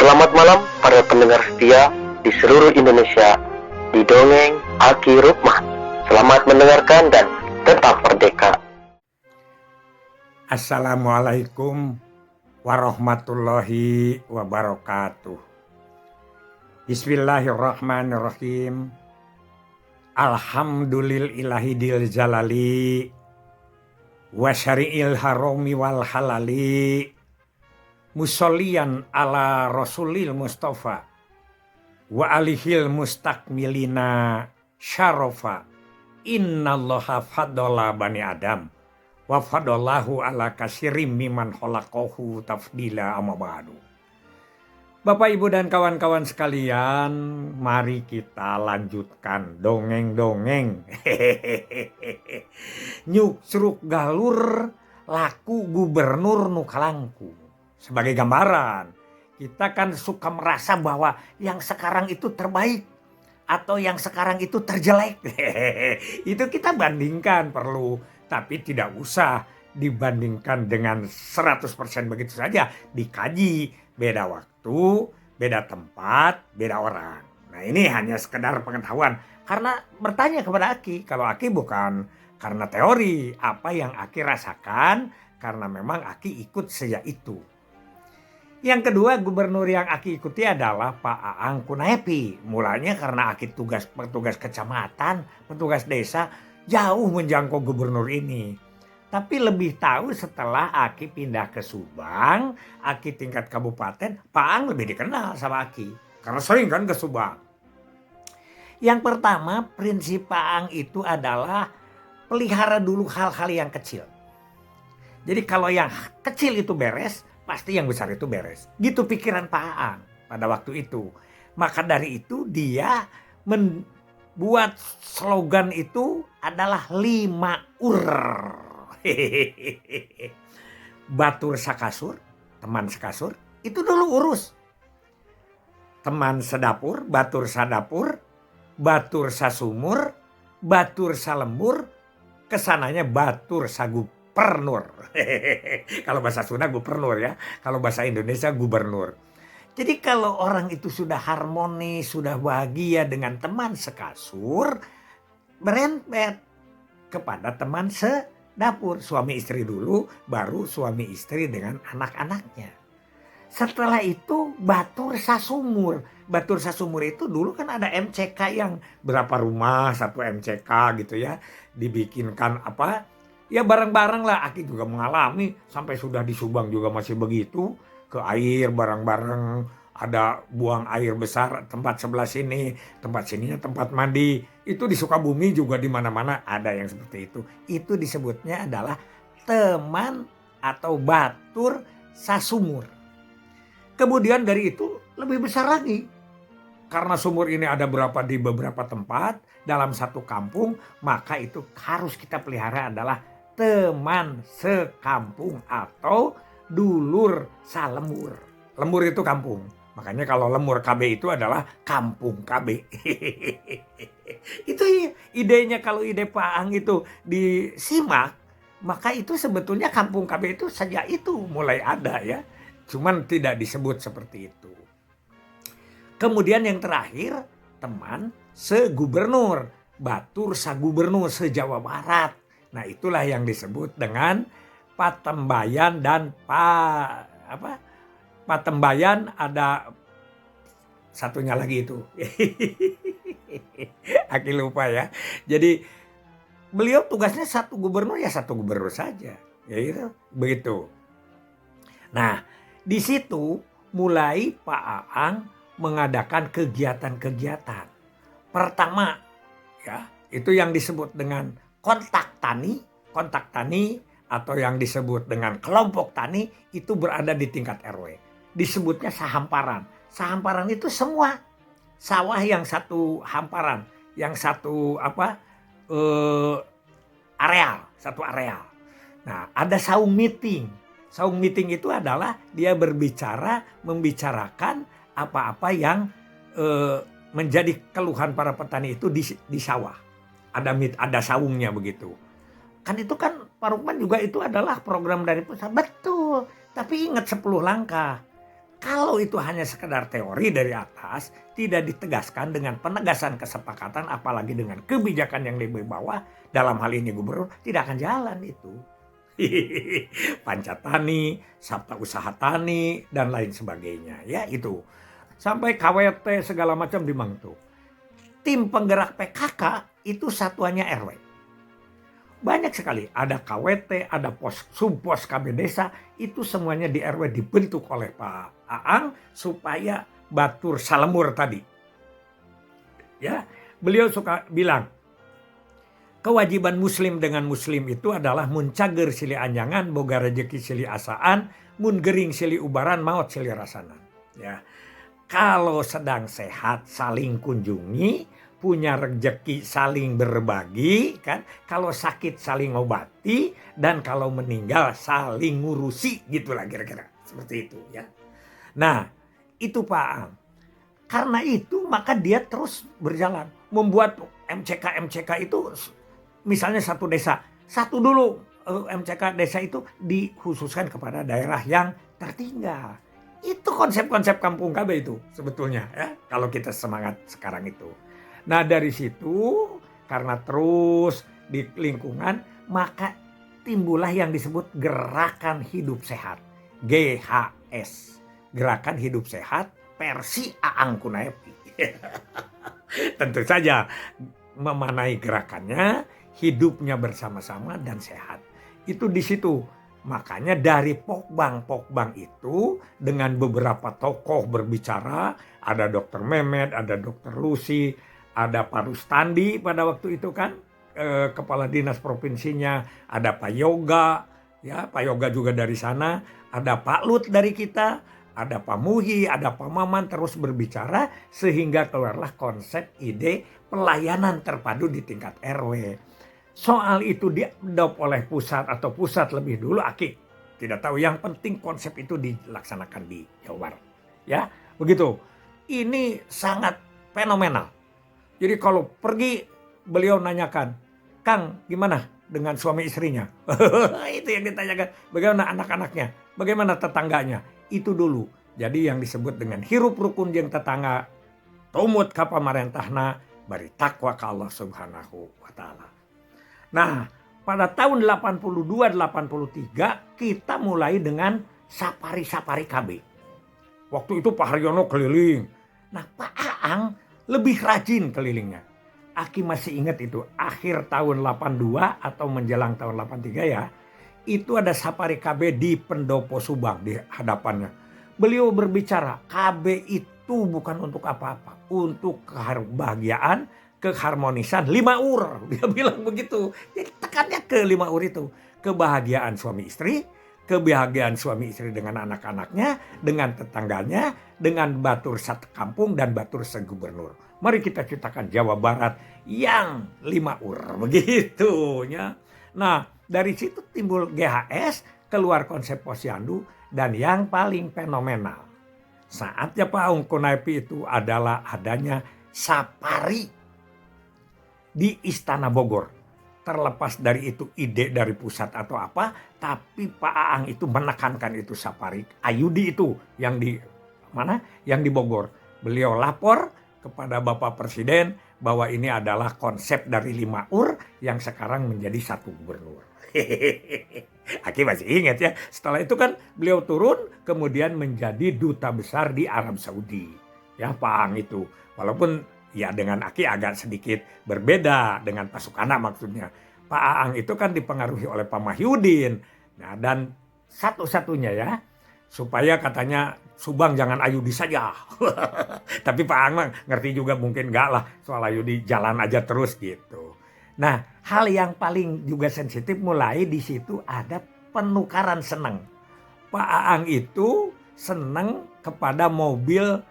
Selamat malam para pendengar setia di seluruh Indonesia di Dongeng Aki Rukman. Selamat mendengarkan dan tetap merdeka. Assalamualaikum warahmatullahi wabarakatuh. Bismillahirrahmanirrahim. Alhamdulillahil jalali wa syari'il harami wal halali musolliyan ala rasulil mustafa wa alihil mustakmilina syarafa. Innallaha faddala bani adam wa fadallahu ala kasirim miman khalaqahu tafdila amma ba'du. Bapak Ibu dan kawan-kawan sekalian, mari kita lanjutkan dongeng-dongeng. Nyuksruk galur laku gubernur nu kalangku. Sebagai gambaran, kita kan suka merasa bahwa yang sekarang itu terbaik atau yang sekarang itu terjelek. Itu kita bandingkan perlu, tapi tidak usah dibandingkan dengan 100% begitu saja. Dikaji, beda waktu, beda tempat, beda orang. Nah ini hanya sekedar pengetahuan. Karena bertanya kepada Aki, kalau Aki bukan karena teori, apa yang Aki rasakan karena memang Aki ikut sejak itu. Yang kedua, gubernur yang Aki ikuti adalah Pak Aang Kunaepi. Mulanya karena Aki petugas kecamatan, petugas desa, jauh menjangkau gubernur ini. Tapi lebih tahu setelah Aki pindah ke Subang, Aki tingkat kabupaten, Pak Aang lebih dikenal sama Aki. Karena sering kan ke Subang. Yang pertama, prinsip Pak Aang itu adalah pelihara dulu hal-hal yang kecil. Jadi kalau yang kecil itu beres, pasti yang besar itu beres. Gitu pikiran Pak Aang pada waktu itu. Maka dari itu dia membuat slogan itu adalah 5 Batur sakasur, teman sekasur, itu dulu urus. Teman sedapur, batur sadapur, batur sasumur, batur salembur, kesananya batur sagupernur. Kalau bahasa Sunda gubernur ya, kalau bahasa Indonesia gubernur. Jadi kalau orang itu sudah harmonis, sudah bahagia dengan teman sekasur, berempet kepada teman sedapur. Suami istri dulu, baru suami istri dengan anak-anaknya. Setelah itu batur sasumur. Batur sasumur itu dulu kan ada MCK yang berapa rumah, satu MCK gitu ya. Dibikinkan apa? Ya bareng-bareng lah. Aki juga mengalami sampai sudah di Subang juga masih begitu. Ke air bareng-bareng, ada buang air besar tempat sebelah sini, tempat sininya tempat mandi. Itu di Sukabumi juga di mana-mana ada yang seperti itu. Itu disebutnya adalah teman atau batur sasumur. Kemudian dari itu lebih besar lagi. Karena sumur ini ada di beberapa tempat dalam satu kampung, maka itu harus kita pelihara adalah teman sekampung atau dulur salemur. Lemur itu kampung. Makanya kalau lemur KB itu adalah kampung KB. Itu idenya, kalau ide Pak Aang itu disimak, maka itu sebetulnya kampung KB itu sejak itu mulai ada ya. Cuman tidak disebut seperti itu. Kemudian yang terakhir, teman segubernur. Batur sagubernur se-Jawa Barat. Nah itulah yang disebut dengan Patembayan dan Patembayan, ada satunya lagi itu. Aki lupa ya. Jadi beliau tugasnya satu gubernur saja. Ya itu, begitu. Nah, di situ mulai Pak Aang mengadakan kegiatan-kegiatan. Pertama ya, itu yang disebut dengan kontak tani atau yang disebut dengan kelompok tani itu berada di tingkat RW. Disebutnya sahamparan. Sahamparan itu semua sawah yang satu hamparan, yang satu satu areal. Nah, ada saung meeting. Saung meeting itu adalah dia membicarakan apa-apa yang menjadi keluhan para petani itu di sawah. Ada saungnya begitu. Kan itu kan Pak Rukman juga itu adalah program dari pusat. Betul. Tapi ingat 10 langkah. Kalau itu hanya sekedar teori dari atas, tidak ditegaskan dengan penegasan kesepakatan, apalagi dengan kebijakan yang lebih bawah, dalam hal ini gubernur, tidak akan jalan itu. Pancatani, Sabta Usaha Tani, dan lain sebagainya. Ya itu. Sampai KWT segala macam dibantu. Tim penggerak PKK itu satuannya RW. Banyak sekali, ada KWT, ada Subpos KB Desa, itu semuanya di RW dibentuk oleh Pak Aang supaya batur salemur tadi. Ya, beliau suka bilang, kewajiban muslim dengan muslim itu adalah muncager sili anjangan, boga rejeki sili asaan, mun gering sili ubaran, maut sili rasanan. Ya. Kalau sedang sehat saling kunjungi, punya rezeki saling berbagi, kan? Kalau sakit saling obati, dan kalau meninggal saling ngurusi, gitulah kira-kira seperti itu ya. Nah, itu Pak Aang. Karena itu maka dia terus berjalan membuat MCK itu, misalnya satu desa, satu dulu MCK desa itu dikhususkan kepada daerah yang tertinggal. Itu konsep-konsep kampung KB itu sebetulnya ya, kalau kita semangat sekarang itu. Nah dari situ karena terus di lingkungan maka timbullah yang disebut Gerakan Hidup Sehat, GHS, Gerakan Hidup Sehat versi Aang Kunaepi. Tentu saja memanai gerakannya, hidupnya bersama-sama dan sehat. Itu di situ. Makanya dari Pokbang itu dengan beberapa tokoh berbicara, ada Dr. Mehmet, ada Dr. Lucy, ada Pak Rustandi pada waktu itu kan, kepala dinas provinsinya, ada Pak Yoga, ya Pak Yoga juga dari sana, ada Pak Lut dari kita, ada Pak Muhi, ada Pak Maman, terus berbicara sehingga keluarlah konsep ide pelayanan terpadu di tingkat RW. Soal itu diadop oleh pusat atau pusat lebih dulu, Aki tidak tahu. Yang penting konsep itu dilaksanakan di Jawa Barat. Ya, begitu. Ini sangat fenomenal. Jadi kalau pergi beliau nanyakan, Kang gimana dengan suami istrinya? Itu yang ditanyakan. Bagaimana anak-anaknya? Bagaimana tetangganya? Itu dulu. Jadi yang disebut dengan hirup rukun jeung tetangga, tumut ka pamarentahna, bari takwa ka Allah Subhanahu wa taala. Nah, pada tahun 82-83 kita mulai dengan Sapari KB. Waktu itu Pak Haryono keliling. Nah, Pak Aang lebih rajin kelilingnya. Aki masih ingat itu, akhir tahun 82 atau menjelang tahun 83 ya. Itu ada Sapari KB di Pendopo Subang di hadapannya. Beliau berbicara, KB itu bukan untuk apa-apa, untuk kebahagiaan, keharmonisan 5 ur. Dia bilang begitu. Jadi tekannya ke 5 ur itu. Kebahagiaan suami istri, kebahagiaan suami istri dengan anak-anaknya, dengan tetangganya, dengan batur satu kampung dan batur segubernur. Mari kita ciptakan Jawa Barat yang 5 ur. Begitu ya. Nah dari situ timbul GHS, keluar konsep posyandu, dan yang paling fenomenal saatnya Pak Aang Kunaepi itu adalah adanya Sapari di Istana Bogor. Terlepas dari itu ide dari pusat atau apa, tapi Pak Aang itu menekankan itu Sapari. Ayudi itu yang di mana? Yang di Bogor. Beliau lapor kepada Bapak Presiden bahwa ini adalah konsep dari 5 ur yang sekarang menjadi 1 gubernur. Aki masih ingat ya. Setelah itu kan beliau turun kemudian menjadi duta besar di Arab Saudi. Ya Pak Aang itu. Walaupun ya dengan Aki agak sedikit berbeda dengan Pak Sukana maksudnya. Pak Aang itu kan dipengaruhi oleh Pak Mahyudin. Nah dan satu-satunya ya, supaya katanya Subang jangan Ayudi saja. Tapi Pak Aang mah ngerti juga mungkin enggak lah soal Ayudi, jalan aja terus gitu. Nah hal yang paling juga sensitif mulai di situ ada penukaran seneng. Pak Aang itu seneng kepada mobil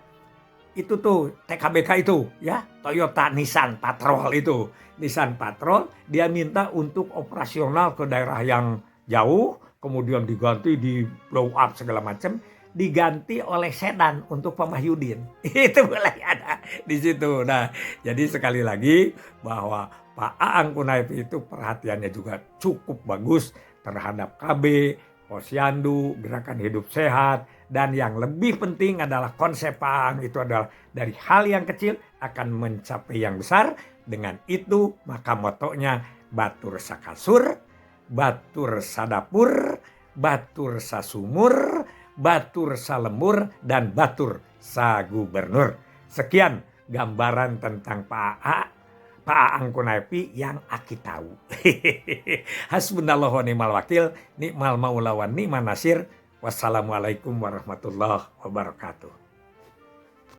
itu tuh TKBK itu ya, Toyota Nissan Patrol itu. Nissan Patrol dia minta untuk operasional ke daerah yang jauh, kemudian diganti di blow up segala macam, diganti oleh sedan untuk Pak Mahyudin. Itu mulai ada di situ. Nah, jadi sekali lagi bahwa Pak Aang Kunaepi itu perhatiannya juga cukup bagus terhadap KB, posyandu, gerakan hidup sehat, dan yang lebih penting adalah konsep Paang itu adalah dari hal yang kecil akan mencapai yang besar. Dengan itu maka motonya batur sakasur, batur sadapur, batur sasumur, batur salembur, dan batur sagubernur. Sekian gambaran tentang Pak Aang Kunaipi yang Aki tahu. Hasbunallahu wa ni'mal wakil, ni'mal maula wa ni'man nasir. Wassalamualaikum warahmatullahi wabarakatuh.